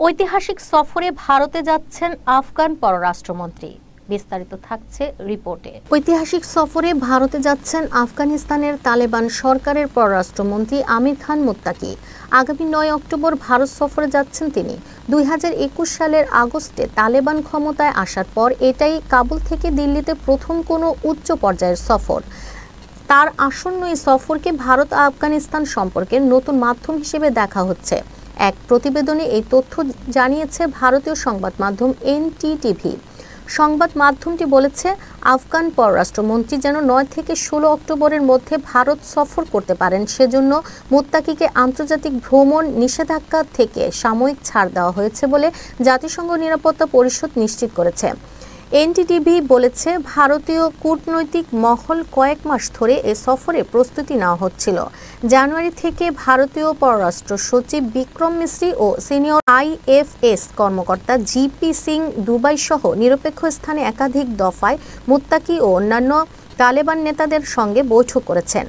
ঐতিহাসিক সফরে ভারতে যাচ্ছেন আফগান পররাষ্ট্রমন্ত্রী। বিস্তারিত থাকছে রিপোর্টে। ঐতিহাসিক সফরে ভারতে যাচ্ছেন আফগানিস্তানের তালেবান সরকারের পররাষ্ট্রমন্ত্রী আমির খান মুত্তাকি। আগামী ৯ অক্টোবর ভারত সফরে যাচ্ছেন তিনি। ২০২১ সালের আগস্টে তালেবান ক্ষমতায় আসার পর এটাই কাবুল থেকে দিল্লিতে প্রথম কোনো উচ্চ পর্যায়ের সফর। তার আসন্ন এই সফরকে ভারত আফগানিস্তান সম্পর্কের নতুন মাধ্যম হিসেবে দেখা হচ্ছে। এক প্রতিবেদনে এই তথ্য জানিয়েছে ভারতীয় সংবাদ মাধ্যম এনটিটিভি। সংবাদ মাধ্যমটি বলেছে, আফগান পররাষ্ট্রমন্ত্রী যেন ৯ থেকে ১৬ অক্টোবরের মধ্যে ভারত সফর করতে পারেন, সেজন্য মুত্তাকিকে আন্তর্জাতিক ভ্রমণ নিষেধাজ্ঞা থেকে সাময়িক ছাড় দেওয়া হয়েছে বলে জাতিসংঘ নিরাপত্তা পরিষদ নিশ্চিত করেছে। এনটিটিভি বলেছে, ভারতীয় কূটনৈতিক মহল কয়েক মাস ধরে এ সফরে প্রস্তুতি নেওয়া হচ্ছিল। জানুয়ারি থেকে ভারতীয় পররাষ্ট্র সচিব বিক্রম মিশ্রি ও সিনিয়র আইএফএস কর্মকর্তা জিপি সিং দুবাই সহ নিরপেক্ষ স্থানে একাধিক দফায় মুত্তাকি ও অন্যান্য তালেবান নেতাদের সঙ্গে বৈঠক করেছেন।